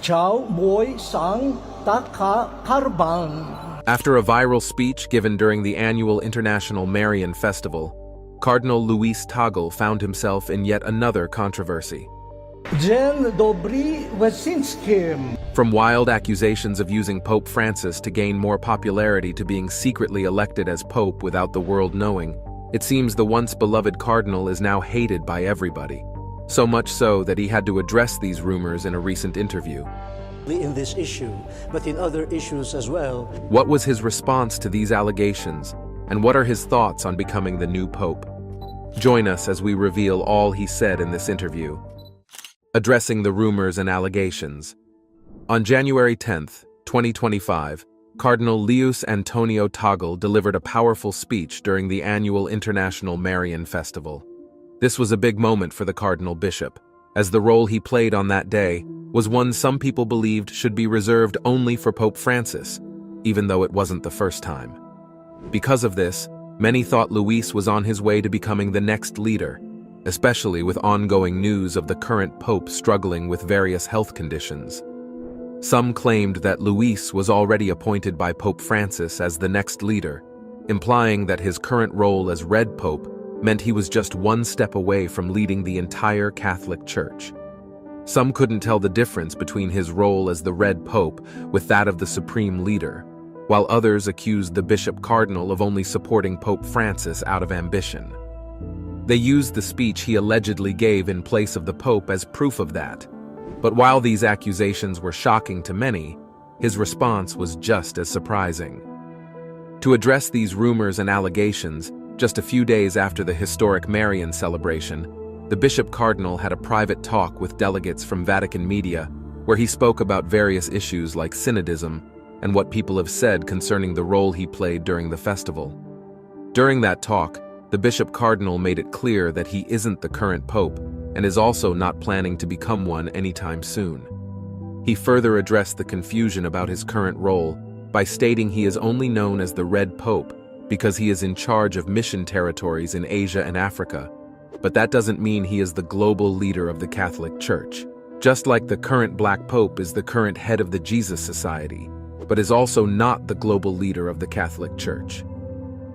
Chao Boy Sang Taka Karbang. After a viral speech given during the annual International Marian Festival, Cardinal Luis Tagels found himself in yet another controversy. Dzień dobry Wyszynski. From wild accusations of using Pope Francis to gain more popularity to being secretly elected as Pope without the world knowing, it seems the once beloved Cardinal is now hated by everybody. So much so that he had to address these rumors in a recent interview. In this issue, but in other issues as well. What was his response to these allegations, and what are his thoughts on becoming the new Pope? Join us as we reveal all he said in this interview. Addressing the rumors and allegations. On January 10, 2025, Cardinal Luis Antonio Tagels delivered a powerful speech during the annual International Marian Festival. This was a big moment for the Cardinal Bishop, as the role he played on that day was one some people believed should be reserved only for Pope Francis, even though it wasn't the first time. Because of this, many thought Luis was on his way to becoming the next leader, especially with ongoing news of the current Pope struggling with various health conditions. Some claimed that Luis was already appointed by Pope Francis as the next leader, implying that his current role as Red Pope meant he was just one step away from leading the entire Catholic Church. Some couldn't tell the difference between his role as the Red Pope with that of the Supreme Leader, while others accused the Bishop Cardinal of only supporting Pope Francis out of ambition. They used the speech he allegedly gave in place of the Pope as proof of that. But while these accusations were shocking to many, his response was just as surprising. To address these rumors and allegations, just a few days after the historic Marian celebration, the Bishop Cardinal had a private talk with delegates from Vatican media where he spoke about various issues like synodism and what people have said concerning the role he played during the festival. During that talk, the Bishop Cardinal made it clear that he isn't the current Pope and is also not planning to become one anytime soon. He further addressed the confusion about his current role by stating he is only known as the Red Pope because he is in charge of mission territories in Asia and Africa, but that doesn't mean he is the global leader of the Catholic Church. Just like the current Black Pope is the current head of the Jesus Society, but is also not the global leader of the Catholic Church.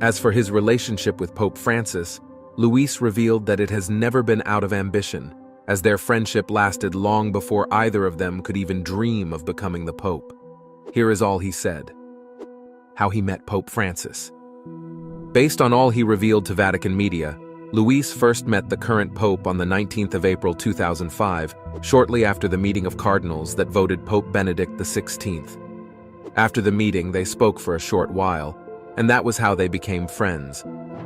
As for his relationship with Pope Francis, Luis revealed that it has never been out of ambition, as their friendship lasted long before either of them could even dream of becoming the Pope. Here is all he said. How he met Pope Francis. Based on all he revealed to Vatican media, Luis first met the current Pope on the 19th of April 2005, shortly after the meeting of cardinals that voted Pope Benedict XVI. After the meeting, they spoke for a short while, and that was how they became friends.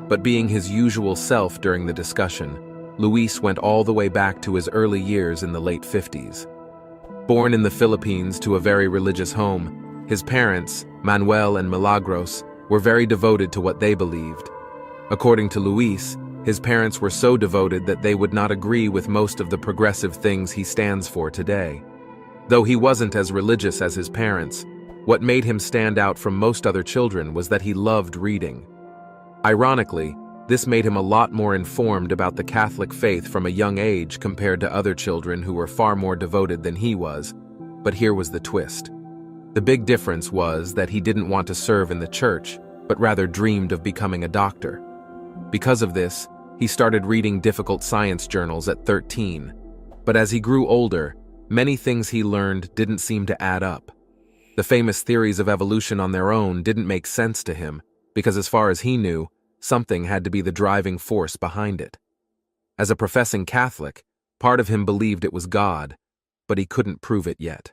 But being his usual self during the discussion, Luis went all the way back to his early years in the late 50s. Born in the Philippines to a very religious home, his parents, Manuel and Milagros, were very devoted to what they believed. According to Luis, his parents were so devoted that they would not agree with most of the progressive things he stands for today. Though he wasn't as religious as his parents, what made him stand out from most other children was that he loved reading. Ironically, this made him a lot more informed about the Catholic faith from a young age compared to other children who were far more devoted than he was. But here was the twist. The big difference was that he didn't want to serve in the church, but rather dreamed of becoming a doctor. Because of this, he started reading difficult science journals at 13. But as he grew older, many things he learned didn't seem to add up. The famous theories of evolution on their own didn't make sense to him, because as far as he knew, something had to be the driving force behind it. As a professing Catholic, part of him believed it was God, but he couldn't prove it yet.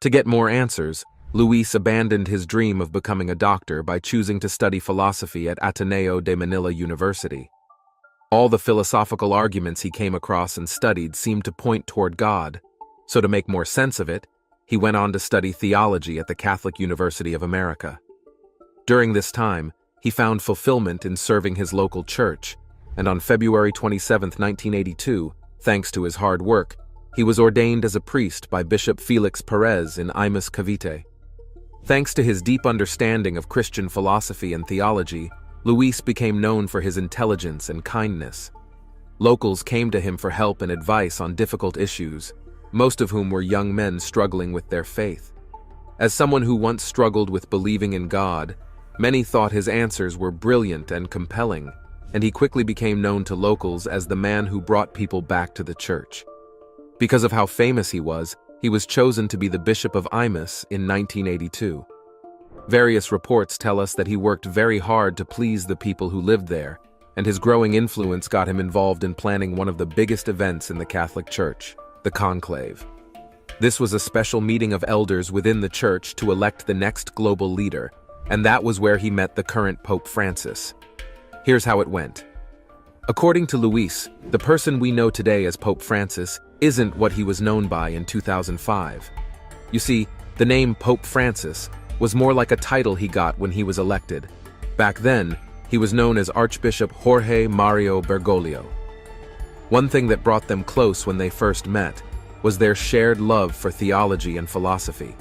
To get more answers, Luis abandoned his dream of becoming a doctor by choosing to study philosophy at Ateneo de Manila University. All the philosophical arguments he came across and studied seemed to point toward God, so to make more sense of it, he went on to study theology at the Catholic University of America. During this time, he found fulfillment in serving his local church, and on February 27, 1982, thanks to his hard work, he was ordained as a priest by Bishop Felix Perez in Imus, Cavite. Thanks to his deep understanding of Christian philosophy and theology, Luis became known for his intelligence and kindness. Locals came to him for help and advice on difficult issues, most of whom were young men struggling with their faith. As someone who once struggled with believing in God, many thought his answers were brilliant and compelling, and he quickly became known to locals as the man who brought people back to the church. Because of how famous he was chosen to be the Bishop of Imus in 1982. Various reports tell us that he worked very hard to please the people who lived there, and his growing influence got him involved in planning one of the biggest events in the Catholic Church, the conclave. This was a special meeting of elders within the church to elect the next global leader, and that was where he met the current Pope Francis. Here's how it went. According to Luis, the person we know today as Pope Francis isn't what he was known by in 2005. You see, the name Pope Francis was more like a title he got when he was elected. Back then, he was known as Archbishop Jorge Mario Bergoglio. One thing that brought them close when they first met was their shared love for theology and philosophy.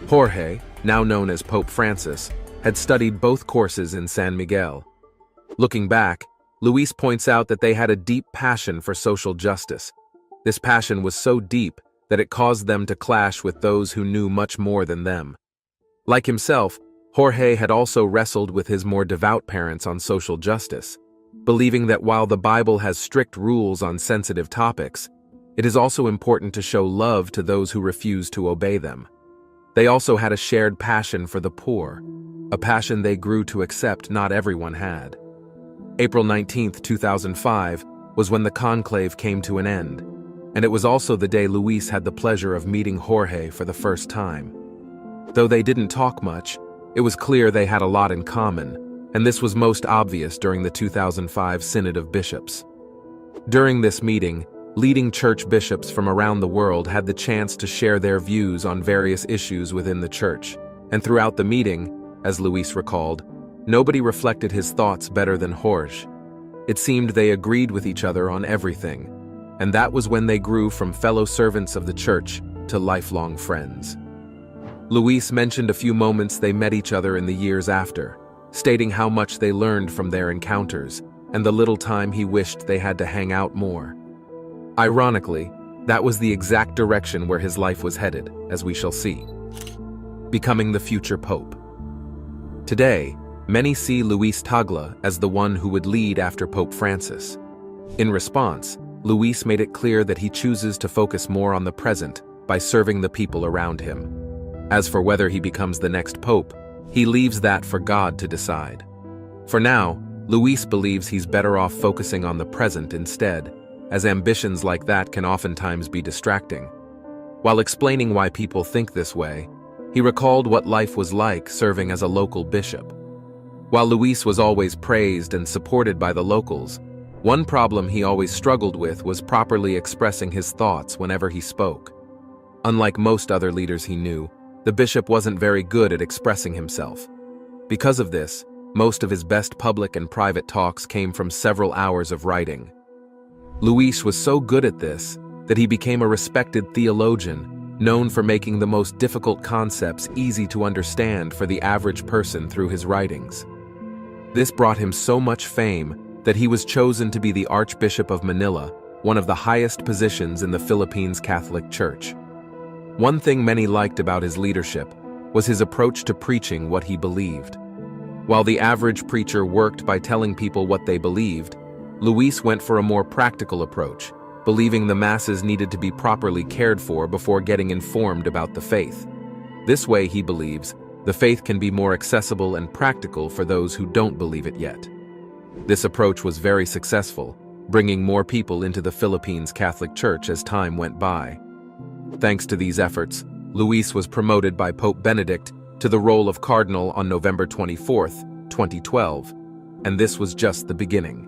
Jorge, now known as Pope Francis, had studied both courses in San Miguel. Looking back, Luis points out that they had a deep passion for social justice. This passion was so deep that it caused them to clash with those who knew much more than them. Like himself, Jorge had also wrestled with his more devout parents on social justice, believing that while the Bible has strict rules on sensitive topics, it is also important to show love to those who refuse to obey them. They also had a shared passion for the poor, a passion they grew to accept not everyone had. April 19, 2005, was when the conclave came to an end, and it was also the day Luis had the pleasure of meeting Jorge for the first time. Though they didn't talk much, it was clear they had a lot in common, and this was most obvious during the 2005 Synod of Bishops. During this meeting, leading church bishops from around the world had the chance to share their views on various issues within the church, and throughout the meeting, as Luis recalled, nobody reflected his thoughts better than Jorge. It seemed they agreed with each other on everything, and that was when they grew from fellow servants of the church to lifelong friends. Luis mentioned a few moments they met each other in the years after, stating how much they learned from their encounters and the little time he wished they had to hang out more. Ironically, that was the exact direction where his life was headed, as we shall see. Becoming the future pope. Today, many see Luis Tagle as the one who would lead after Pope Francis. In response, Luis made it clear that he chooses to focus more on the present by serving the people around him. As for whether he becomes the next pope, he leaves that for God to decide. For now, Luis believes he's better off focusing on the present instead, as ambitions like that can oftentimes be distracting. While explaining why people think this way, he recalled what life was like serving as a local bishop. While Luis was always praised and supported by the locals, one problem he always struggled with was properly expressing his thoughts whenever he spoke. Unlike most other leaders he knew, the bishop wasn't very good at expressing himself. Because of this, most of his best public and private talks came from several hours of writing. Luis was so good at this that he became a respected theologian, known for making the most difficult concepts easy to understand for the average person through his writings. This brought him so much fame that he was chosen to be the Archbishop of Manila, one of the highest positions in the Philippines Catholic Church. One thing many liked about his leadership was his approach to preaching what he believed. While the average preacher worked by telling people what they believed, Luis went for a more practical approach, believing the masses needed to be properly cared for before getting informed about the faith. This way, he believes, the faith can be more accessible and practical for those who don't believe it yet. This approach was very successful, bringing more people into the Philippines Catholic Church as time went by. Thanks to these efforts, Luis was promoted by Pope Benedict to the role of Cardinal on November 24, 2012, and this was just the beginning.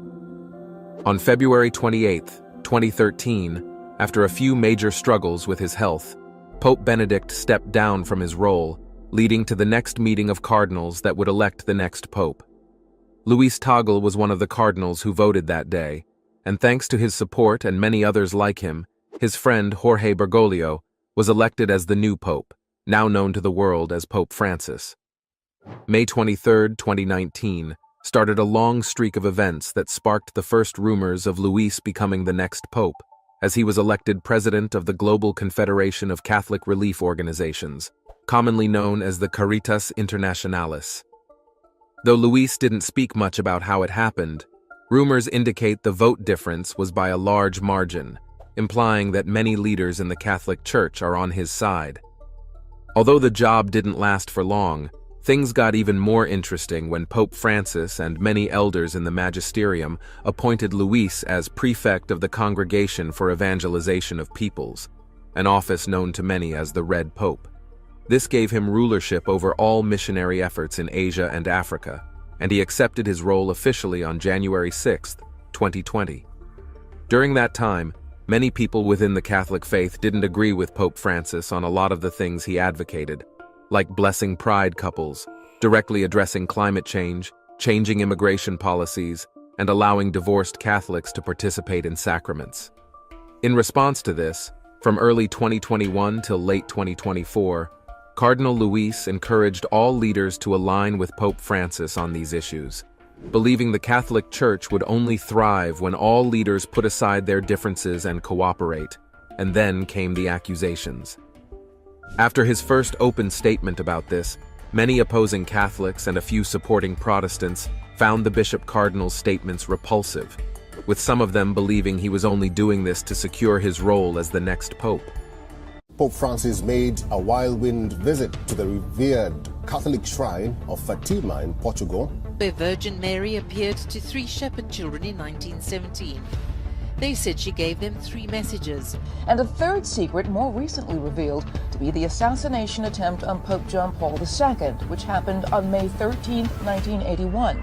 On February 28, 2013, after a few major struggles with his health, Pope Benedict stepped down from his role, leading to the next meeting of cardinals that would elect the next pope. Luis Tagle was one of the cardinals who voted that day, and thanks to his support and many others like him, his friend Jorge Bergoglio was elected as the new pope, now known to the world as Pope Francis. May 23, 2019, started a long streak of events that sparked the first rumors of Luis becoming the next pope, as he was elected president of the Global Confederation of Catholic Relief Organizations, commonly known as the Caritas Internationalis. Though Luis didn't speak much about how it happened, rumors indicate the vote difference was by a large margin, implying that many leaders in the Catholic Church are on his side. Although the job didn't last for long, things got even more interesting when Pope Francis and many elders in the magisterium appointed Luis as prefect of the Congregation for Evangelization of Peoples, an office known to many as the Red Pope. This gave him rulership over all missionary efforts in Asia and Africa, and he accepted his role officially on January 6, 2020. During that time, many people within the Catholic faith didn't agree with Pope Francis on a lot of the things he advocated, like blessing pride couples, directly addressing climate change, changing immigration policies, and allowing divorced Catholics to participate in sacraments. In response to this, from early 2021 till late 2024, Cardinal Luis encouraged all leaders to align with Pope Francis on these issues, believing the Catholic Church would only thrive when all leaders put aside their differences and cooperate, and then came the accusations. After his first open statement about this, many opposing Catholics and a few supporting Protestants found the Bishop Cardinal's statements repulsive, with some of them believing he was only doing this to secure his role as the next pope. Pope Francis made a whirlwind visit to the revered Catholic shrine of Fatima in Portugal, where Virgin Mary appeared to 3 shepherd children in 1917. They said she gave them 3 messages. And a third secret more recently revealed to be the assassination attempt on Pope John Paul II, which happened on May 13, 1981.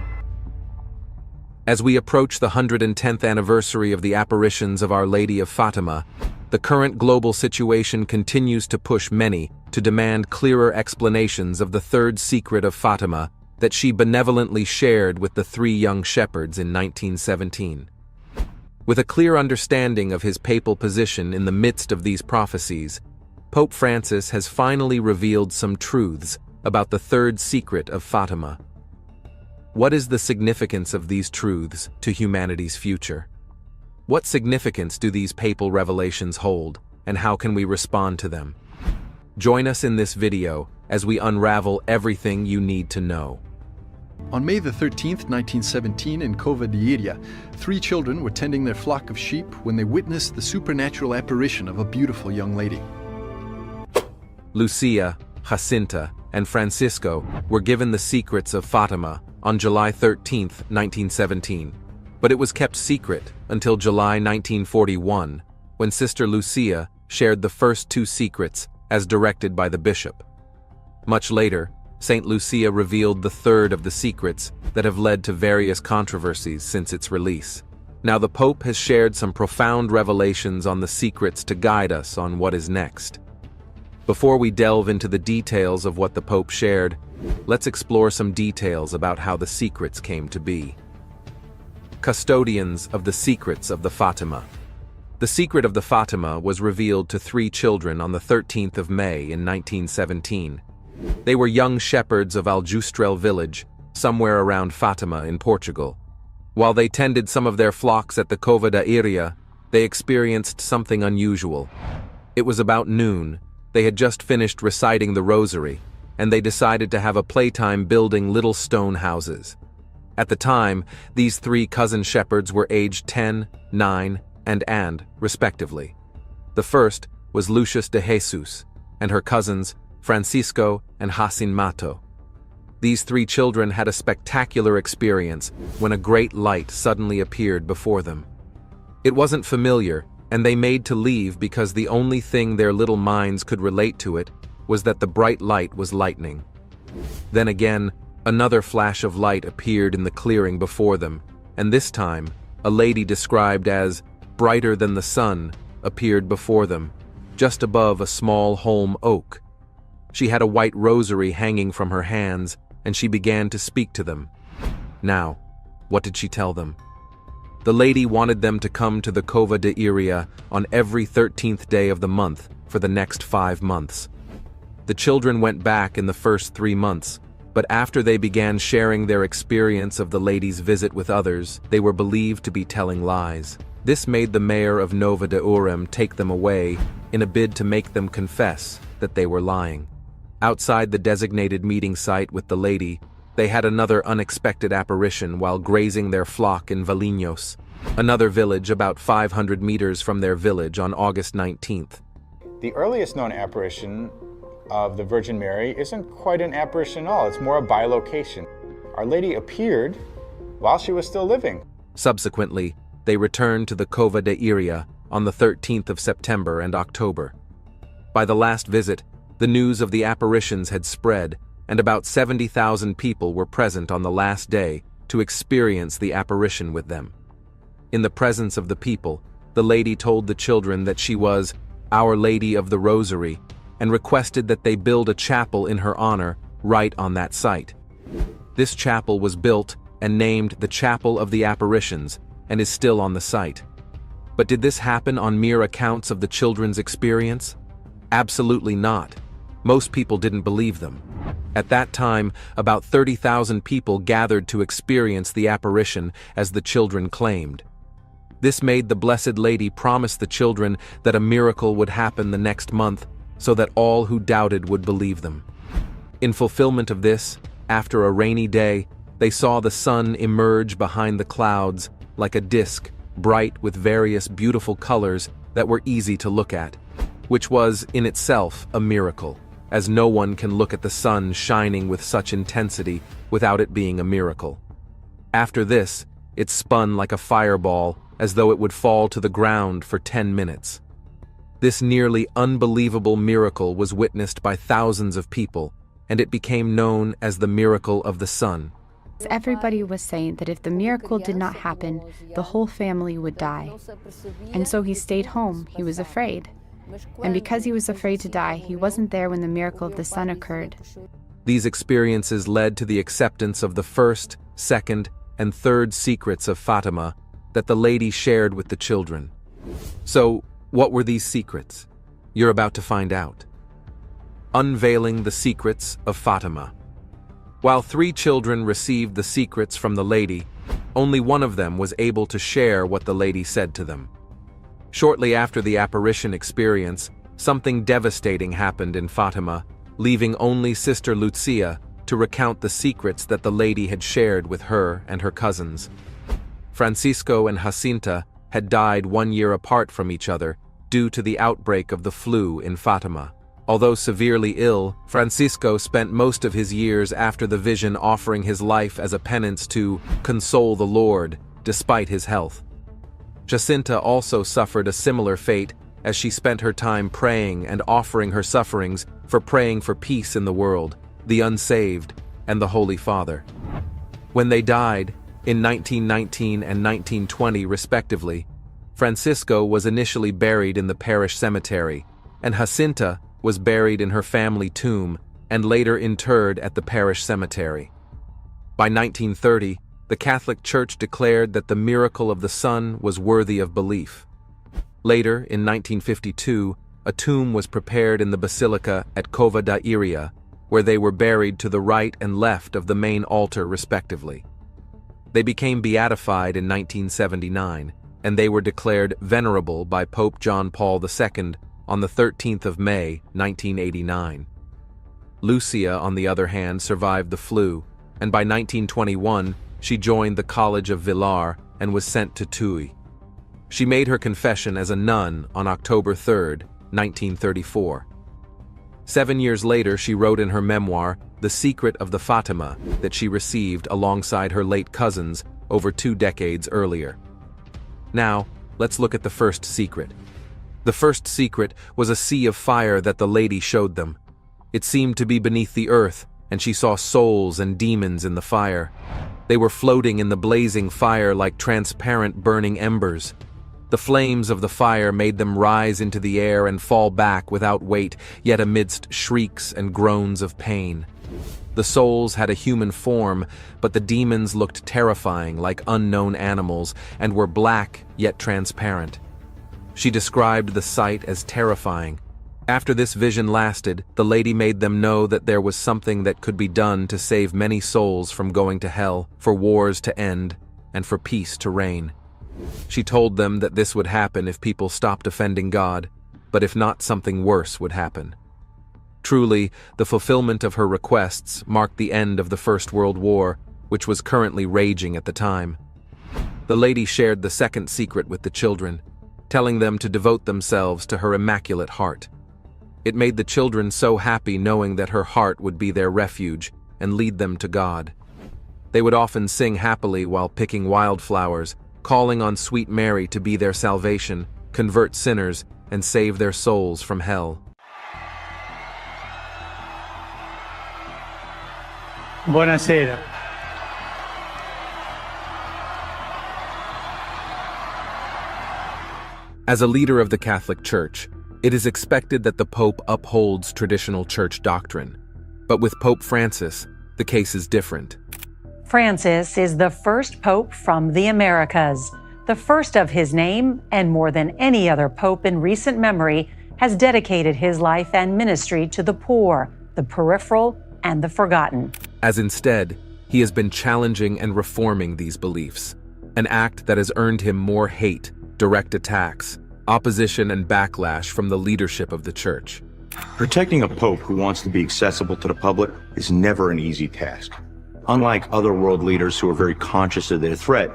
As we approach the 110th anniversary of the apparitions of Our Lady of Fatima, the current global situation continues to push many to demand clearer explanations of the third secret of Fatima that she benevolently shared with the 3 young shepherds in 1917. With a clear understanding of his papal position in the midst of these prophecies, Pope Francis has finally revealed some truths about the third secret of Fatima. What is the significance of these truths to humanity's future? What significance do these papal revelations hold, and how can we respond to them? Join us in this video as we unravel everything you need to know. On May the 13th, 1917, in Cova de Iria, 3 children were tending their flock of sheep when they witnessed the supernatural apparition of a beautiful young lady. Lucia, Jacinta, and Francisco were given the secrets of Fatima on July 13, 1917, but it was kept secret until July 1941, when Sister Lucia shared the first 2 secrets as directed by the bishop. Much later, Saint Lucia revealed the third of the secrets that have led to various controversies since its release. Now the Pope has shared some profound revelations on the secrets to guide us on what is next. Before we delve into the details of what the Pope shared, let's explore some details about how the secrets came to be. Custodians of the secrets of the Fatima. The secret of the Fatima was revealed to 3 children on the 13th of May in 1917. They were young shepherds of Aljustrel village, somewhere around Fatima in Portugal. While they tended some of their flocks at the Cova da Iria, they experienced something unusual. It was about noon. They had just finished reciting the rosary, and they decided to have a playtime building little stone houses. At the time, these 3 cousin shepherds were aged 10, 9, and, respectively. The first was Lucius de Jesus, and her cousins, Francisco and Jacinto. These 3 children had a spectacular experience when a great light suddenly appeared before them. It wasn't familiar, and they made to leave because the only thing their little minds could relate to it was that the bright light was lightning. Then again, another flash of light appeared in the clearing before them, and this time, a lady described as brighter than the sun appeared before them, just above a small holm oak. She had a white rosary hanging from her hands, and she began to speak to them. Now, what did she tell them? The lady wanted them to come to the Cova de Iria on every 13th day of the month for the next 5 months. The children went back in the first 3 months, but after they began sharing their experience of the lady's visit with others, they were believed to be telling lies. This made the mayor of Nova de Urem take them away in a bid to make them confess that they were lying. Outside the designated meeting site with the lady, they had another unexpected apparition while grazing their flock in Valinhos, another village about 500 meters from their village, on August 19th. The earliest known apparition of the Virgin Mary isn't quite an apparition at all, it's more a bilocation. Our Lady appeared while she was still living. Subsequently, they returned to the Cova de Iria on the 13th of September and October. By the last visit, the news of the apparitions had spread, and about 70,000 people were present on the last day to experience the apparition with them. In the presence of the people, the lady told the children that she was Our Lady of the Rosary and requested that they build a chapel in her honor right on that site. This chapel was built and named the Chapel of the Apparitions and is still on the site. But did this happen on mere accounts of the children's experience? Absolutely not. Most people didn't believe them. At that time, about 30,000 people gathered to experience the apparition as the children claimed. This made the Blessed Lady promise the children that a miracle would happen the next month so that all who doubted would believe them. In fulfillment of this, after a rainy day, they saw the sun emerge behind the clouds like a disk, bright with various beautiful colors that were easy to look at, which was, in itself, a miracle, as no one can look at the sun shining with such intensity without it being a miracle. After this, it spun like a fireball, as though it would fall to the ground for 10 minutes. This nearly unbelievable miracle was witnessed by thousands of people, and it became known as the miracle of the sun. Everybody was saying that if the miracle did not happen, the whole family would die. And so he stayed home. He was afraid. And because he was afraid to die, he wasn't there when the miracle of the sun occurred. These experiences led to the acceptance of the first, second, and third secrets of Fatima that the lady shared with the children. So, what were these secrets? You're about to find out. Unveiling the secrets of Fatima. While 3 children received the secrets from the lady, only one of them was able to share what the lady said to them. Shortly after the apparition experience, something devastating happened in Fatima, leaving only Sister Lucia to recount the secrets that the lady had shared with her and her cousins. Francisco and Jacinta had died 1 year apart from each other due to the outbreak of the flu in Fatima. Although severely ill, Francisco spent most of his years after the vision offering his life as a penance to console the Lord, despite his health. Jacinta also suffered a similar fate as she spent her time praying and offering her sufferings for praying for peace in the world, the unsaved, and the Holy Father. When they died, in 1919 and 1920 respectively, Francisco was initially buried in the parish cemetery, and Jacinta was buried in her family tomb and later interred at the parish cemetery. By 1930, the Catholic Church declared that the miracle of the sun was worthy of belief. Later, in 1952, a tomb was prepared in the basilica at Cova da Iria, where they were buried to the right and left of the main altar respectively. They became beatified in 1979, and they were declared venerable by Pope John Paul II on the 13th of May, 1989. Lucia, on the other hand, survived the flu, and by 1921, she joined the College of Villar and was sent to Tuy. She made her confession as a nun on October 3, 1934. 7 years later, she wrote in her memoir, The Secret of the Fatima, that she received alongside her late cousins over 2 decades earlier. Now, let's look at the first secret. The first secret was a sea of fire that the lady showed them. It seemed to be beneath the earth, and she saw souls and demons in the fire. They were floating in the blazing fire like transparent burning embers. The flames of the fire made them rise into the air and fall back without weight, yet amidst shrieks and groans of pain. The souls had a human form, but the demons looked terrifying like unknown animals and were black yet transparent. She described the sight as terrifying. After this vision lasted, the lady made them know that there was something that could be done to save many souls from going to hell, for wars to end, and for peace to reign. She told them that this would happen if people stopped offending God, but if not, something worse would happen. Truly, the fulfillment of her requests marked the end of the First World War, which was currently raging at the time. The lady shared the second secret with the children, telling them to devote themselves to her immaculate heart. It made the children so happy knowing that her heart would be their refuge and lead them to God. They would often sing happily while picking wildflowers, calling on Sweet Mary to be their salvation, convert sinners, and save their souls from hell. Buonasera. As a leader of the Catholic Church, it is expected that the Pope upholds traditional church doctrine. But with Pope Francis, the case is different. Francis is the first pope from the Americas, the first of his name, and more than any other pope in recent memory, has dedicated his life and ministry to the poor, the peripheral, and the forgotten. As instead, he has been challenging and reforming these beliefs, an act that has earned him more hate, direct attacks, opposition, and backlash from the leadership of the Church. Protecting a pope who wants to be accessible to the public is never an easy task. Unlike other world leaders who are very conscious of their threat,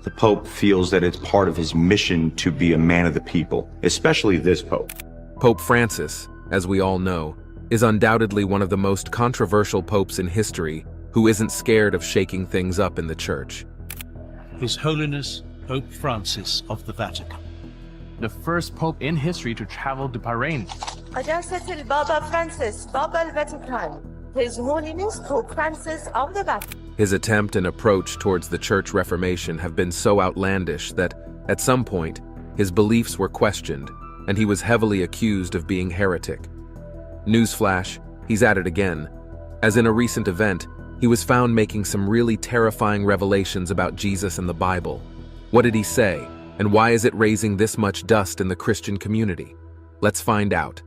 the Pope feels that it's part of his mission to be a man of the people, especially this Pope. Pope Francis, as we all know, is undoubtedly one of the most controversial popes in history who isn't scared of shaking things up in the Church. His Holiness Pope Francis of the Vatican. The first pope in history to travel to Bahrain. قداسة البابا فرانسيس بابا الفاتيكان. His Holiness Pope Francis of the Vatican. His attempt and approach towards the Church Reformation have been so outlandish that, at some point, his beliefs were questioned, and he was heavily accused of being heretic. Newsflash, he's at it again. As in a recent event, he was found making some really terrifying revelations about Jesus and the Bible. What did he say, and why is it raising this much dust in the Christian community? Let's find out.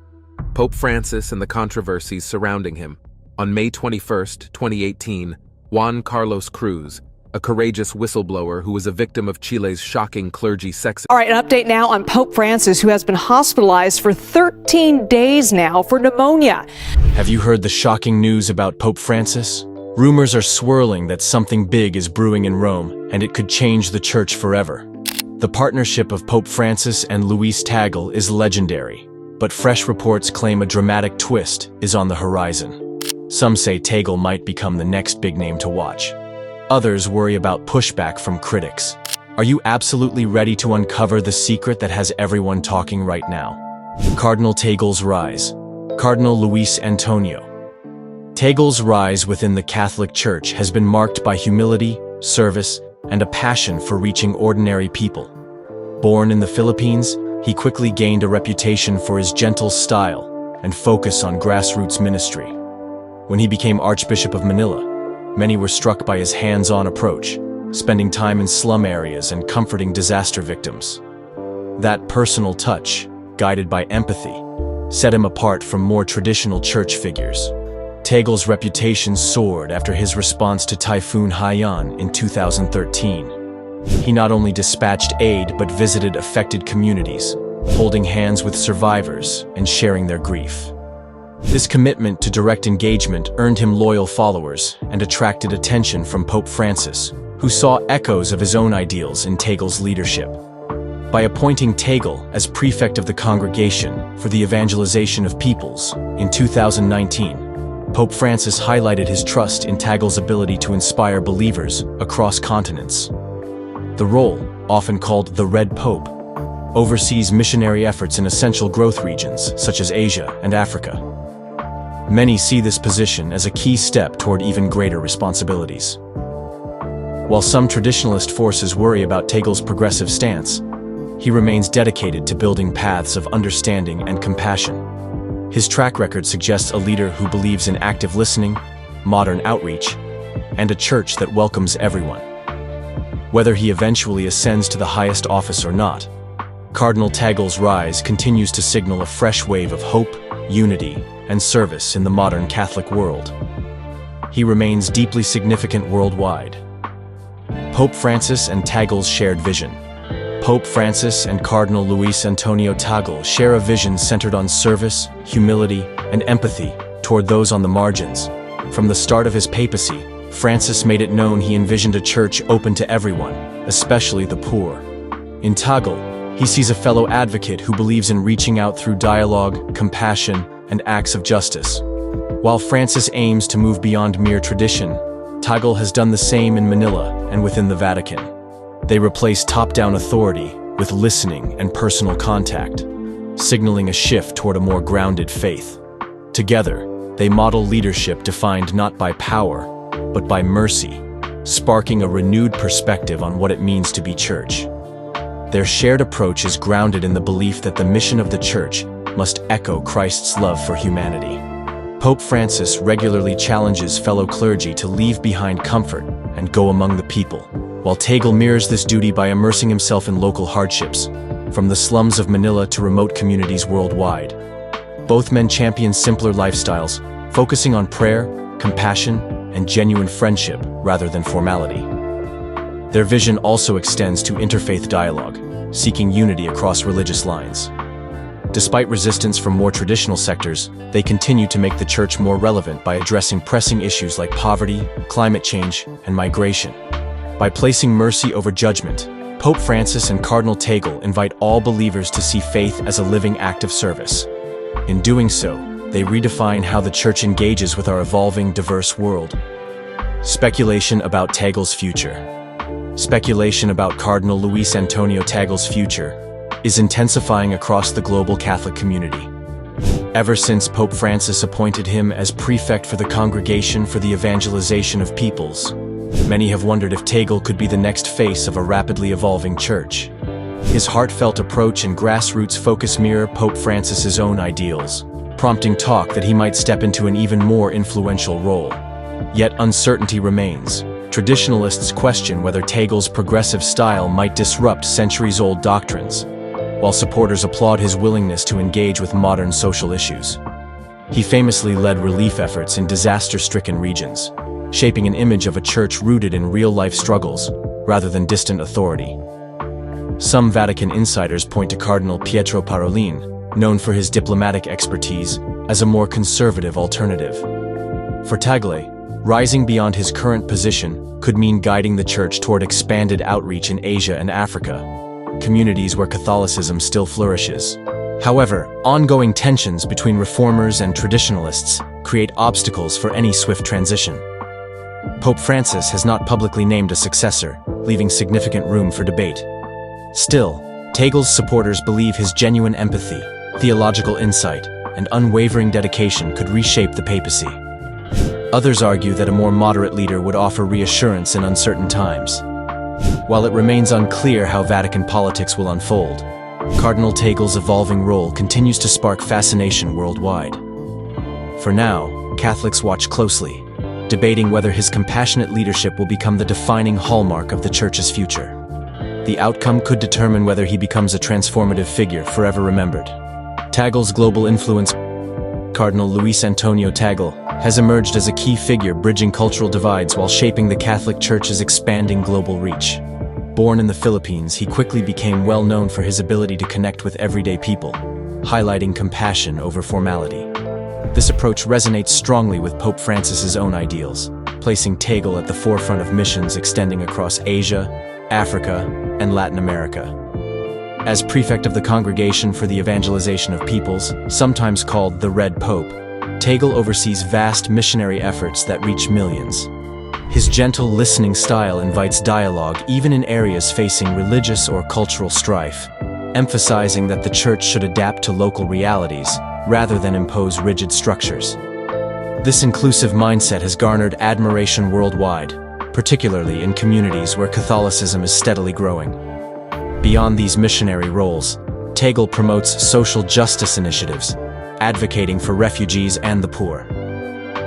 Pope Francis and the controversies surrounding him. On May 21, 2018, Juan Carlos Cruz, a courageous whistleblower who was a victim of Chile's shocking clergy sex... All right, an update now on Pope Francis, who has been hospitalized for 13 days now for pneumonia. Have you heard the shocking news about Pope Francis? Rumors are swirling that something big is brewing in Rome, and it could change the Church forever. The partnership of Pope Francis and Luis Tagels is legendary, but fresh reports claim a dramatic twist is on the horizon. Some say Tegels might become the next big name to watch. Others worry about pushback from critics. Are you absolutely ready to uncover the secret that has everyone talking right now? Cardinal Tegels' rise. Cardinal Luis Antonio. Tegels' rise within the Catholic Church has been marked by humility, service, and a passion for reaching ordinary people. Born in the Philippines, he quickly gained a reputation for his gentle style and focus on grassroots ministry. When he became Archbishop of Manila, many were struck by his hands-on approach, spending time in slum areas and comforting disaster victims. That personal touch, guided by empathy, set him apart from more traditional church figures. Tegels' reputation soared after his response to Typhoon Haiyan in 2013. He not only dispatched aid but visited affected communities, holding hands with survivors and sharing their grief. This commitment to direct engagement earned him loyal followers and attracted attention from Pope Francis, who saw echoes of his own ideals in Tegels' leadership. By appointing Tegels as prefect of the Congregation for the Evangelization of Peoples in 2019, Pope Francis highlighted his trust in Tegels' ability to inspire believers across continents. The role, often called the Red Pope, oversees missionary efforts in essential growth regions such as Asia and Africa. Many see this position as a key step toward even greater responsibilities. While some traditionalist forces worry about Tegels' progressive stance, he remains dedicated to building paths of understanding and compassion. His track record suggests a leader who believes in active listening, modern outreach, and a church that welcomes everyone. Whether he eventually ascends to the highest office or not, Cardinal Tegels' rise continues to signal a fresh wave of hope, unity, and service in the modern Catholic world. He remains deeply significant worldwide. Pope Francis and Tegels shared vision, Pope Francis and Cardinal Luis Antonio Tagels share a vision centered on service, humility, and empathy toward those on the margins. From the start of his papacy, Francis made it known he envisioned a church open to everyone, especially the poor. In Tagels, he sees a fellow advocate who believes in reaching out through dialogue, compassion, and acts of justice. While Francis aims to move beyond mere tradition, Tagels has done the same in Manila and within the Vatican. They replace top-down authority with listening and personal contact, signaling a shift toward a more grounded faith. Together, they model leadership defined not by power, but by mercy, sparking a renewed perspective on what it means to be church. Their shared approach is grounded in the belief that the mission of the church must echo Christ's love for humanity. Pope Francis regularly challenges fellow clergy to leave behind comfort and go among the people, while Tegels mirrors this duty by immersing himself in local hardships, from the slums of Manila to remote communities worldwide. Both men champion simpler lifestyles, focusing on prayer, compassion, and genuine friendship rather than formality. Their vision also extends to interfaith dialogue, seeking unity across religious lines. Despite resistance from more traditional sectors, they continue to make the church more relevant by addressing pressing issues like poverty, climate change, and migration. By placing mercy over judgment, Pope Francis and Cardinal Tegels invite all believers to see faith as a living act of service. In doing so, they redefine how the church engages with our evolving, diverse world. Speculation about Tegels' future. Speculation about Cardinal Luis Antonio Tegels' future is intensifying across the global Catholic community. Ever since Pope Francis appointed him as prefect for the Congregation for the Evangelization of Peoples, many have wondered if Tegels could be the next face of a rapidly evolving church. His heartfelt approach and grassroots focus mirror Pope Francis's own ideals, prompting talk that he might step into an even more influential role. Yet uncertainty remains. Traditionalists question whether Tegels' progressive style might disrupt centuries-old doctrines, while supporters applaud his willingness to engage with modern social issues. He famously led relief efforts in disaster-stricken regions, shaping an image of a church rooted in real-life struggles rather than distant authority. Some Vatican insiders point to Cardinal Pietro Parolin, known for his diplomatic expertise, as a more conservative alternative. For Tegels, rising beyond his current position could mean guiding the church toward expanded outreach in Asia and Africa, communities where Catholicism still flourishes. However, ongoing tensions between reformers and traditionalists create obstacles for any swift transition. Pope Francis has not publicly named a successor, leaving significant room for debate. Still, Tegels' supporters believe his genuine empathy, theological insight, and unwavering dedication could reshape the papacy. Others argue that a more moderate leader would offer reassurance in uncertain times. While it remains unclear how Vatican politics will unfold, Cardinal Tegels' evolving role continues to spark fascination worldwide. For now, Catholics watch closely, debating whether his compassionate leadership will become the defining hallmark of the Church's future. The outcome could determine whether he becomes a transformative figure forever remembered. Tegels' global influence. Cardinal Luis Antonio Tegels has emerged as a key figure bridging cultural divides while shaping the Catholic Church's expanding global reach. Born in the Philippines, he quickly became well known for his ability to connect with everyday people, highlighting compassion over formality. This approach resonates strongly with Pope Francis's own ideals, placing Tegels at the forefront of missions extending across Asia, Africa, and Latin America. As prefect of the Congregation for the Evangelization of Peoples, sometimes called the Red Pope, Tegels oversees vast missionary efforts that reach millions. His gentle listening style invites dialogue even in areas facing religious or cultural strife, emphasizing that the Church should adapt to local realities rather than impose rigid structures. This inclusive mindset has garnered admiration worldwide, particularly in communities where Catholicism is steadily growing. Beyond these missionary roles, Tegels promotes social justice initiatives, advocating for refugees and the poor.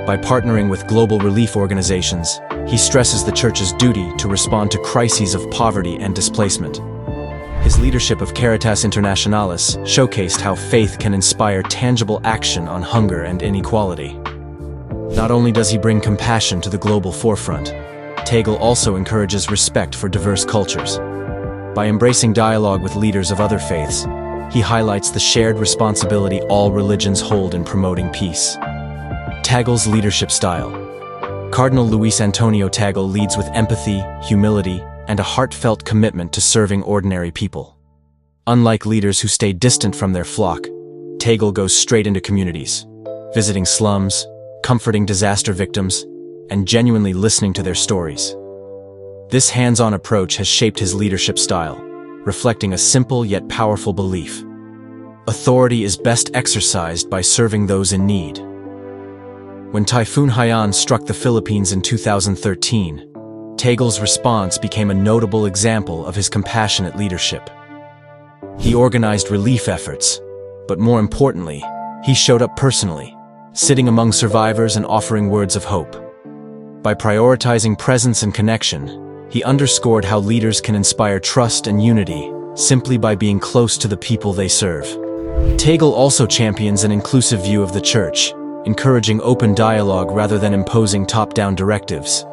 By partnering with global relief organizations, he stresses the Church's duty to respond to crises of poverty and displacement. His leadership of Caritas Internationalis showcased how faith can inspire tangible action on hunger and inequality. Not only does he bring compassion to the global forefront, Tegels also encourages respect for diverse cultures. By embracing dialogue with leaders of other faiths, he highlights the shared responsibility all religions hold in promoting peace. Tagels' leadership style. Cardinal Luis Antonio Tagel leads with empathy, humility, and a heartfelt commitment to serving ordinary people. Unlike leaders who stay distant from their flock, Tegel goes straight into communities, visiting slums, comforting disaster victims, and genuinely listening to their stories. This hands-on approach has shaped his leadership style, reflecting a simple yet powerful belief. Authority is best exercised by serving those in need. When Typhoon Haiyan struck the Philippines in 2013, Tegels' response became a notable example of his compassionate leadership. He organized relief efforts, but more importantly, he showed up personally, sitting among survivors and offering words of hope. By prioritizing presence and connection, he underscored how leaders can inspire trust and unity simply by being close to the people they serve. Tegel also champions an inclusive view of the church, encouraging open dialogue rather than imposing top-down directives.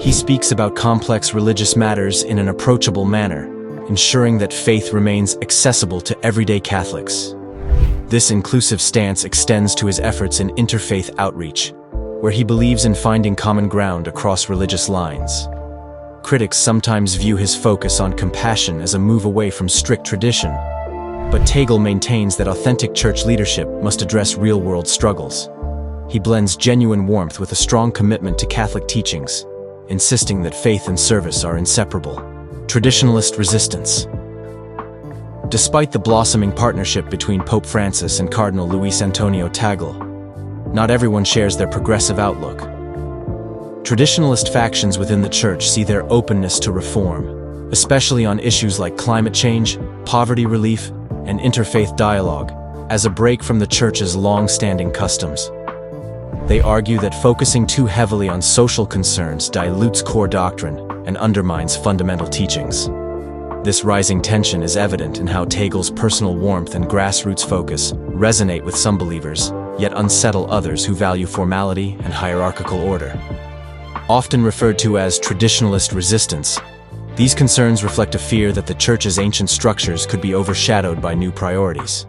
He speaks about complex religious matters in an approachable manner, ensuring that faith remains accessible to everyday Catholics. This inclusive stance extends to his efforts in interfaith outreach, where he believes in finding common ground across religious lines. Critics sometimes view his focus on compassion as a move away from strict tradition, but Tegel maintains that authentic church leadership must address real-world struggles. He blends genuine warmth with a strong commitment to Catholic teachings, insisting that faith and service are inseparable. Traditionalist Resistance. Despite the blossoming partnership between Pope Francis and Cardinal Luis Antonio Tagel, not everyone shares their progressive outlook. Traditionalist factions within the church see their openness to reform, especially on issues like climate change, poverty relief, and interfaith dialogue, as a break from the church's long-standing customs. They argue that focusing too heavily on social concerns dilutes core doctrine and undermines fundamental teachings. This rising tension is evident in how Tegel's personal warmth and grassroots focus resonate with some believers, yet unsettle others who value formality and hierarchical order. Often referred to as traditionalist resistance, these concerns reflect a fear that the church's ancient structures could be overshadowed by new priorities.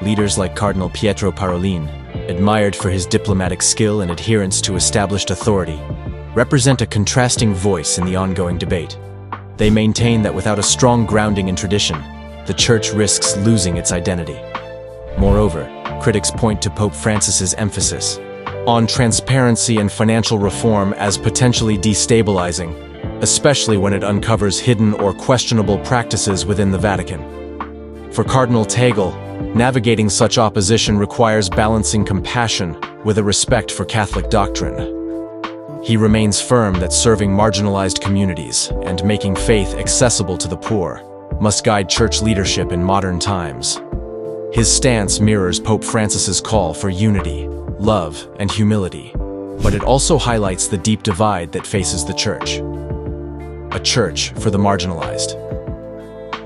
Leaders like Cardinal Pietro Parolin, admired for his diplomatic skill and adherence to established authority, represent a contrasting voice in the ongoing debate. They maintain that without a strong grounding in tradition, the church risks losing its identity. Moreover, critics point to Pope Francis's emphasis on transparency and financial reform as potentially destabilizing, especially when it uncovers hidden or questionable practices within the Vatican. For Cardinal Tegel, navigating such opposition requires balancing compassion with a respect for Catholic doctrine. He remains firm that serving marginalized communities and making faith accessible to the poor must guide church leadership in modern times. His stance mirrors Pope Francis's call for unity, love, and humility, but it also highlights the deep divide that faces the church. A church for the marginalized.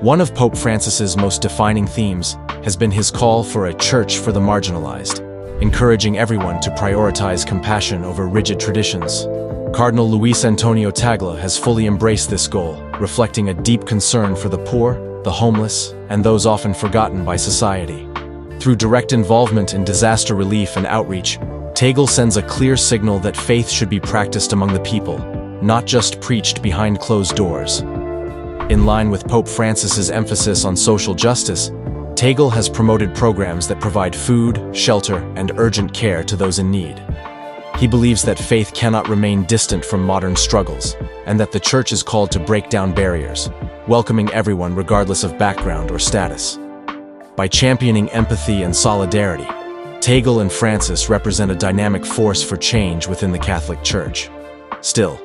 One of Pope Francis's most defining themes has been his call for a church for the marginalized, encouraging everyone to prioritize compassion over rigid traditions. Cardinal Luis Antonio Tagel has fully embraced this goal, reflecting a deep concern for the poor, the homeless, and those often forgotten by society. Through direct involvement in disaster relief and outreach, Tegel sends a clear signal that faith should be practiced among the people, not just preached behind closed doors. In line with Pope Francis's emphasis on social justice, Tegel has promoted programs that provide food, shelter, and urgent care to those in need. He believes that faith cannot remain distant from modern struggles, and that the Church is called to break down barriers, welcoming everyone regardless of background or status. By championing empathy and solidarity, Tegel and Francis represent a dynamic force for change within the Catholic Church. Still,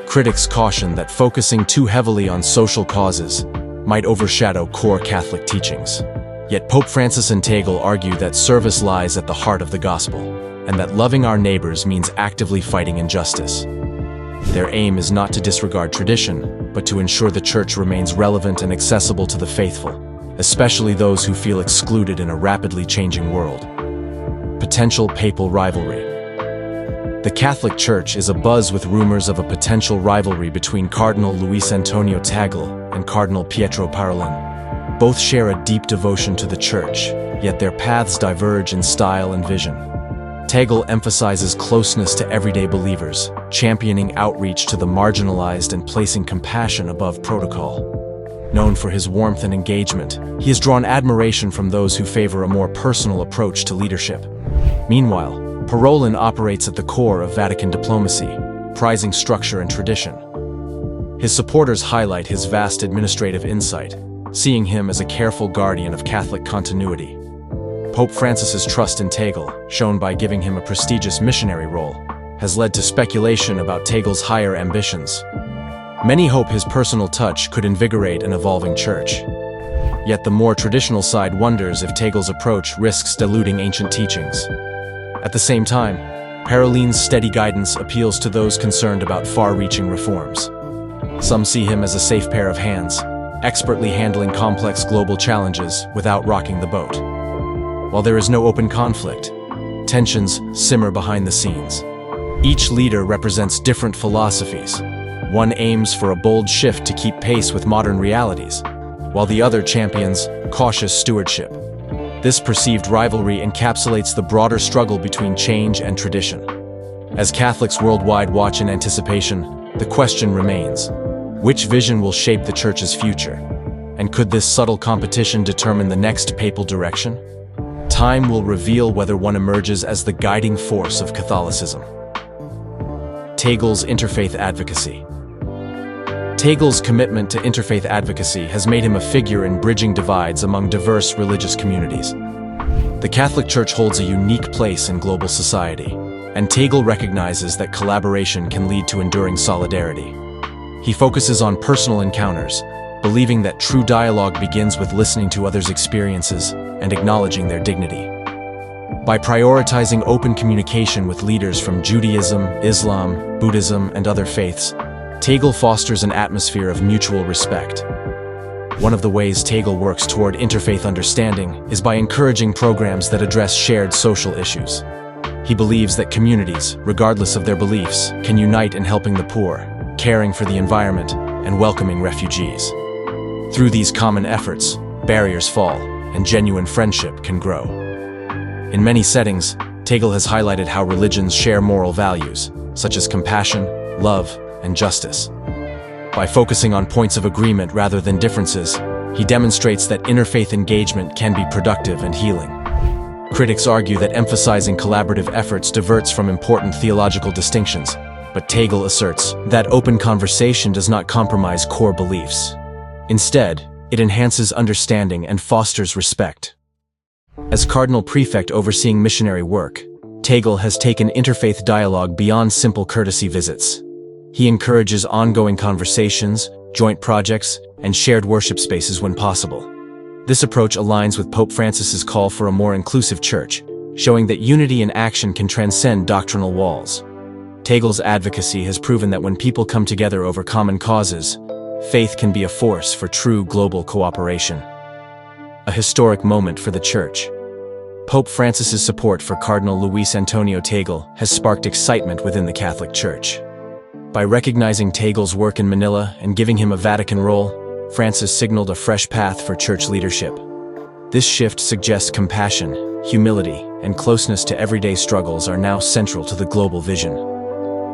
critics caution that focusing too heavily on social causes might overshadow core Catholic teachings. Yet Pope Francis and Tegel argue that service lies at the heart of the gospel, and that loving our neighbors means actively fighting injustice. Their aim is not to disregard tradition, but to ensure the Church remains relevant and accessible to the faithful, especially those who feel excluded in a rapidly changing world. Potential papal rivalry. The Catholic Church is abuzz with rumors of a potential rivalry between Cardinal Luis Antonio Tagel and Cardinal Pietro Parolin. Both share a deep devotion to the Church, yet their paths diverge in style and vision. Tegel emphasizes closeness to everyday believers, championing outreach to the marginalized and placing compassion above protocol. Known for his warmth and engagement, he has drawn admiration from those who favor a more personal approach to leadership. Meanwhile, Parolin operates at the core of Vatican diplomacy, prizing structure and tradition. His supporters highlight his vast administrative insight, seeing him as a careful guardian of Catholic continuity. Pope Francis's trust in Tegel, shown by giving him a prestigious missionary role, has led to speculation about Tegel's higher ambitions. Many hope his personal touch could invigorate an evolving church. Yet the more traditional side wonders if Tegel's approach risks diluting ancient teachings. At the same time, Parolin's steady guidance appeals to those concerned about far-reaching reforms. Some see him as a safe pair of hands, expertly handling complex global challenges without rocking the boat. While there is no open conflict, tensions simmer behind the scenes. Each leader represents different philosophies. One aims for a bold shift to keep pace with modern realities, while the other champions cautious stewardship. This perceived rivalry encapsulates the broader struggle between change and tradition. As Catholics worldwide watch in anticipation, the question remains: which vision will shape the Church's future? And could this subtle competition determine the next papal direction? Time will reveal whether one emerges as the guiding force of Catholicism. Tegel's interfaith advocacy. Tegel's commitment to interfaith advocacy has made him a figure in bridging divides among diverse religious communities. The Catholic Church holds a unique place in global society, and Tegel recognizes that collaboration can lead to enduring solidarity. He focuses on personal encounters, believing that true dialogue begins with listening to others' experiences and acknowledging their dignity. By prioritizing open communication with leaders from Judaism, Islam, Buddhism, and other faiths, Tegel fosters an atmosphere of mutual respect. One of the ways Tegel works toward interfaith understanding is by encouraging programs that address shared social issues. He believes that communities, regardless of their beliefs, can unite in helping the poor, caring for the environment, and welcoming refugees. Through these common efforts, barriers fall, and genuine friendship can grow. In many settings, Tegel has highlighted how religions share moral values, such as compassion, love, and justice. By focusing on points of agreement rather than differences, he demonstrates that interfaith engagement can be productive and healing. Critics argue that emphasizing collaborative efforts diverts from important theological distinctions, but Tegel asserts that open conversation does not compromise core beliefs. Instead, it enhances understanding and fosters respect. As Cardinal Prefect overseeing missionary work, Tegel has taken interfaith dialogue beyond simple courtesy visits. He encourages ongoing conversations, joint projects, and shared worship spaces when possible. This approach aligns with Pope Francis's call for a more inclusive church, showing that unity in action can transcend doctrinal walls. Tegel's advocacy has proven that when people come together over common causes, faith can be a force for true global cooperation. A historic moment for the Church. Pope Francis's support for Cardinal Luis Antonio Tegel has sparked excitement within the Catholic Church. By recognizing Tegel's work in Manila and giving him a Vatican role, Francis signaled a fresh path for church leadership. This shift suggests compassion, humility, and closeness to everyday struggles are now central to the global vision.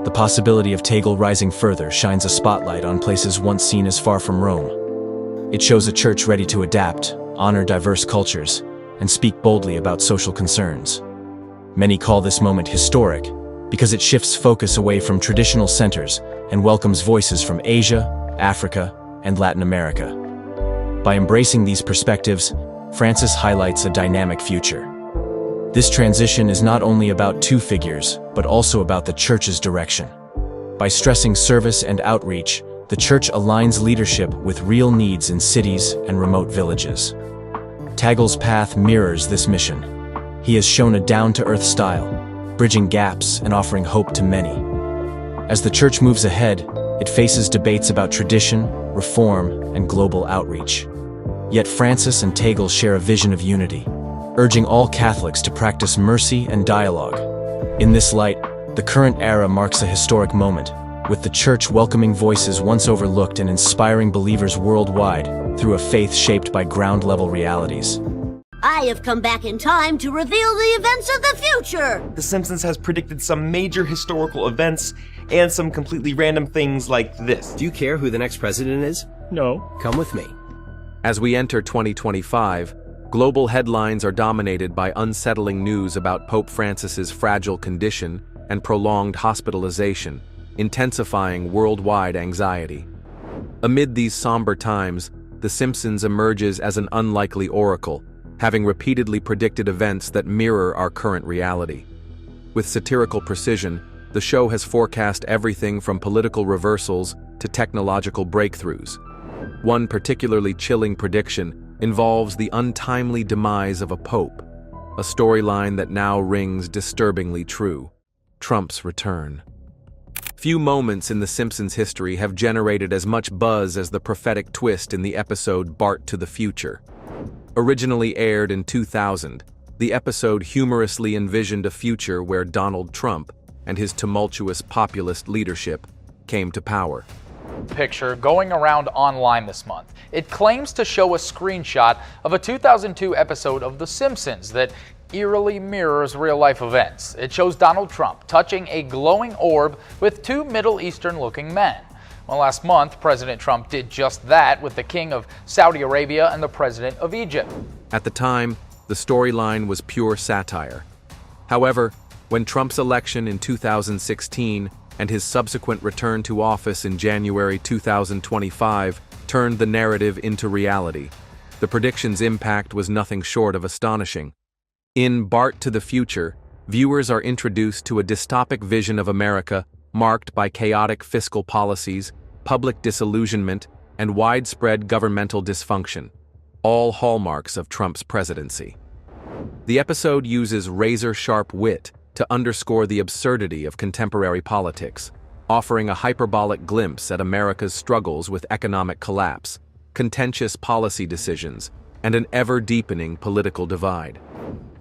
The possibility of Tegel rising further shines a spotlight on places once seen as far from Rome. It shows a church ready to adapt, honor diverse cultures, and speak boldly about social concerns. Many call this moment historic because it shifts focus away from traditional centers and welcomes voices from Asia, Africa, and Latin America. By embracing these perspectives, Francis highlights a dynamic future. This transition is not only about two figures, but also about the Church's direction. By stressing service and outreach, the Church aligns leadership with real needs in cities and remote villages. Tagels' path mirrors this mission. He has shown a down-to-earth style, bridging gaps and offering hope to many. As the Church moves ahead, it faces debates about tradition, reform, and global outreach. Yet Francis and Tegels share a vision of unity, urging all Catholics to practice mercy and dialogue. In this light, the current era marks a historic moment, with the church welcoming voices once overlooked and inspiring believers worldwide through a faith shaped by ground-level realities. I have come back in time to reveal the events of the future! The Simpsons has predicted some major historical events and some completely random things like this. Do you care who the next president is? No. Come with me. As we enter 2025, global headlines are dominated by unsettling news about Pope Francis's fragile condition and prolonged hospitalization, intensifying worldwide anxiety. Amid these somber times, The Simpsons emerges as an unlikely oracle, having repeatedly predicted events that mirror our current reality. With satirical precision, the show has forecast everything from political reversals to technological breakthroughs. One particularly chilling prediction involves the untimely demise of a pope, a storyline that now rings disturbingly true: Trump's return. Few moments in The Simpsons' history have generated as much buzz as the prophetic twist in the episode Bart to the Future. Originally aired in 2000, the episode humorously envisioned a future where Donald Trump and his tumultuous populist leadership came to power. Picture going around online this month. It claims to show a screenshot of a 2002 episode of The Simpsons that eerily mirrors real-life events. It shows Donald Trump touching a glowing orb with two Middle Eastern-looking men. Well, last month, President Trump did just that with the King of Saudi Arabia and the President of Egypt. At the time, the storyline was pure satire. However, when Trump's election in 2016 and his subsequent return to office in January 2025 turned the narrative into reality, the prediction's impact was nothing short of astonishing. In Bart to the Future, viewers are introduced to a dystopic vision of America marked by chaotic fiscal policies, public disillusionment, and widespread governmental dysfunction, all hallmarks of Trump's presidency. The episode uses razor-sharp wit to underscore the absurdity of contemporary politics, offering a hyperbolic glimpse at America's struggles with economic collapse, contentious policy decisions, and an ever-deepening political divide.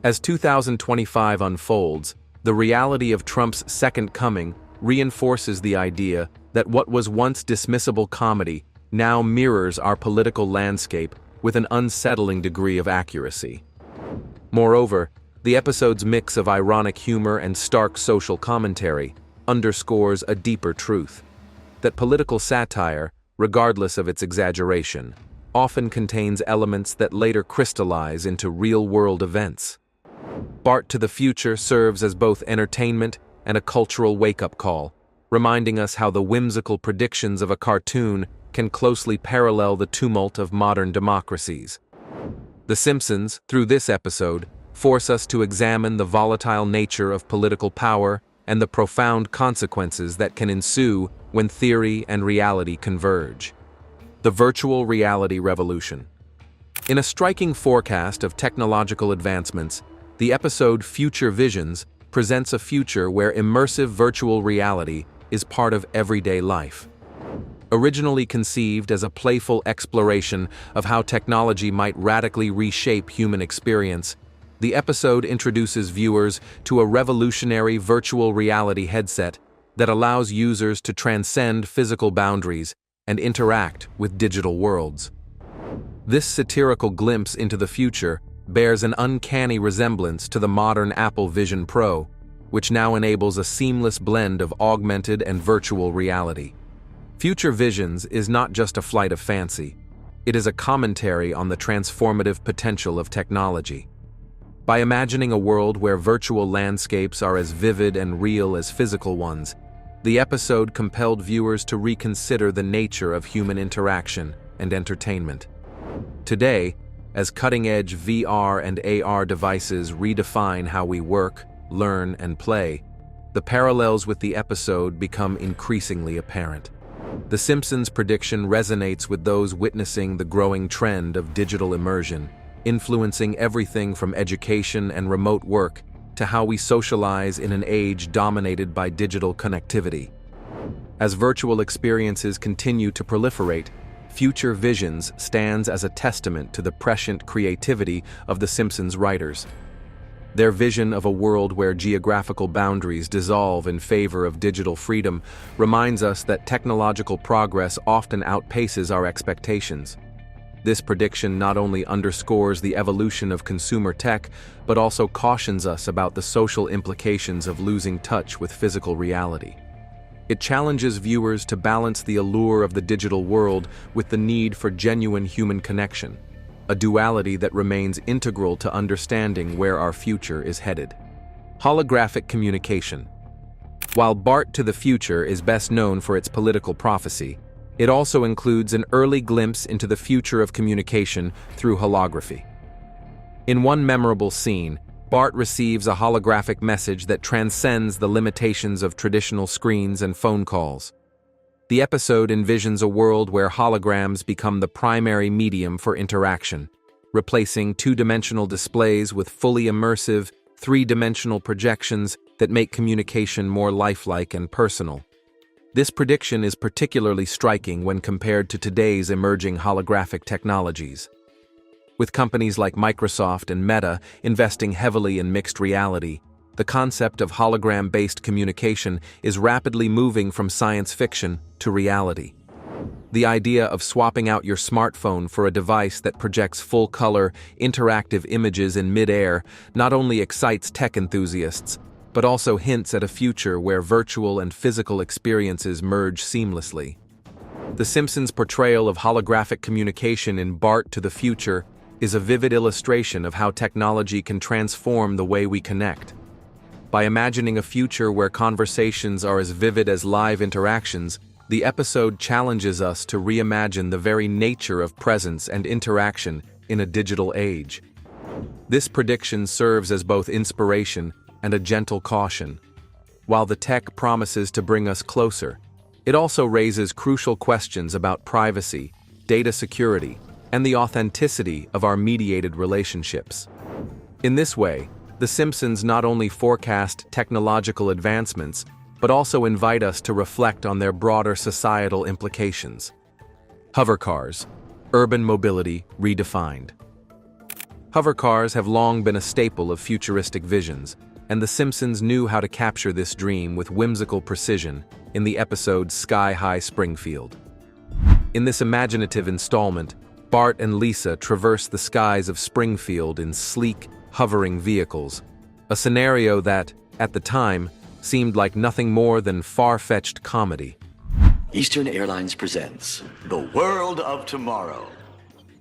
As 2025 unfolds, the reality of Trump's second coming reinforces the idea that what was once dismissible comedy now mirrors our political landscape with an unsettling degree of accuracy. Moreover, the episode's mix of ironic humor and stark social commentary underscores a deeper truth: that political satire, regardless of its exaggeration, often contains elements that later crystallize into real-world events. Bart to the Future serves as both entertainment and a cultural wake-up call, reminding us how the whimsical predictions of a cartoon can closely parallel the tumult of modern democracies. The Simpsons, through this episode, force us to examine the volatile nature of political power and the profound consequences that can ensue when theory and reality converge. The virtual reality revolution. In a striking forecast of technological advancements, the episode Future Visions presents a future where immersive virtual reality is part of everyday life. Originally conceived as a playful exploration of how technology might radically reshape human experience, the episode introduces viewers to a revolutionary virtual reality headset that allows users to transcend physical boundaries and interact with digital worlds. This satirical glimpse into the future bears an uncanny resemblance to the modern Apple Vision Pro, which now enables a seamless blend of augmented and virtual reality. Future Visions is not just a flight of fancy, it is a commentary on the transformative potential of technology. By imagining a world where virtual landscapes are as vivid and real as physical ones, the episode compelled viewers to reconsider the nature of human interaction and entertainment. Today, as cutting-edge VR and AR devices redefine how we work, learn, and play, the parallels with the episode become increasingly apparent. The Simpsons' prediction resonates with those witnessing the growing trend of digital immersion, influencing everything from education and remote work to how we socialize in an age dominated by digital connectivity. As virtual experiences continue to proliferate, Future Visions stands as a testament to the prescient creativity of The Simpsons writers. Their vision of a world where geographical boundaries dissolve in favor of digital freedom reminds us that technological progress often outpaces our expectations. This prediction not only underscores the evolution of consumer tech, but also cautions us about the social implications of losing touch with physical reality. It challenges viewers to balance the allure of the digital world with the need for genuine human connection, a duality that remains integral to understanding where our future is headed. Holographic communication. While BART to the Future is best known for its political prophecy, it also includes an early glimpse into the future of communication through holography. In one memorable scene, Bart receives a holographic message that transcends the limitations of traditional screens and phone calls. The episode envisions a world where holograms become the primary medium for interaction, replacing two-dimensional displays with fully immersive, three-dimensional projections that make communication more lifelike and personal. This prediction is particularly striking when compared to today's emerging holographic technologies. With companies like Microsoft and Meta investing heavily in mixed reality, the concept of hologram-based communication is rapidly moving from science fiction to reality. The idea of swapping out your smartphone for a device that projects full-color, interactive images in mid-air not only excites tech enthusiasts, but also hints at a future where virtual and physical experiences merge seamlessly. The Simpsons' portrayal of holographic communication in BART to the Future is a vivid illustration of how technology can transform the way we connect. By imagining a future where conversations are as vivid as live interactions, the episode challenges us to reimagine the very nature of presence and interaction in a digital age. This prediction serves as both inspiration and a gentle caution. While the tech promises to bring us closer, it also raises crucial questions about privacy, data security, and the authenticity of our mediated relationships. In this way, The Simpsons not only forecast technological advancements, but also invite us to reflect on their broader societal implications. Hovercars, urban mobility redefined. Hovercars have long been a staple of futuristic visions, and The Simpsons knew how to capture this dream with whimsical precision in the episode Sky High Springfield. In this imaginative installment, Bart and Lisa traverse the skies of Springfield in sleek, hovering vehicles, a scenario that, at the time, seemed like nothing more than far-fetched comedy. Eastern Airlines presents The World of Tomorrow.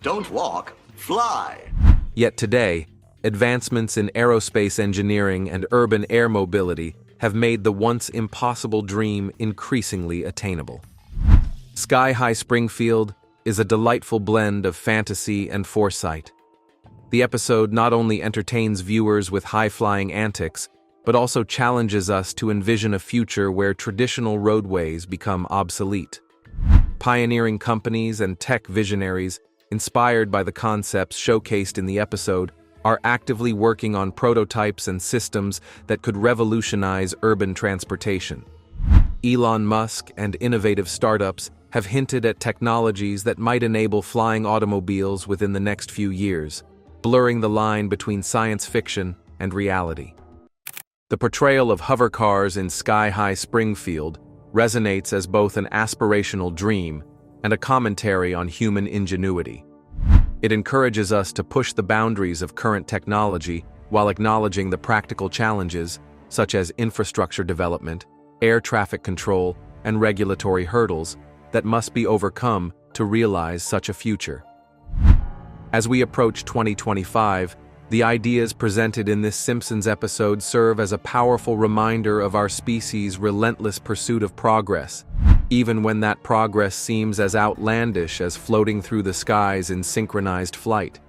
Don't walk, fly. Yet today, advancements in aerospace engineering and urban air mobility have made the once impossible dream increasingly attainable. Sky High Springfield is a delightful blend of fantasy and foresight. The episode not only entertains viewers with high-flying antics, but also challenges us to envision a future where traditional roadways become obsolete. Pioneering companies and tech visionaries, inspired by the concepts showcased in the episode, are actively working on prototypes and systems that could revolutionize urban transportation. Elon Musk and innovative startups have hinted at technologies that might enable flying automobiles within the next few years, blurring the line between science fiction and reality. The portrayal of hovercars in Sky High Springfield resonates as both an aspirational dream and a commentary on human ingenuity. It encourages us to push the boundaries of current technology while acknowledging the practical challenges, such as infrastructure development, air traffic control, and regulatory hurdles that must be overcome to realize such a future. As we approach 2025, the ideas presented in this Simpsons episode serve as a powerful reminder of our species' relentless pursuit of progress, even when that progress seems as outlandish as floating through the skies in synchronized flight.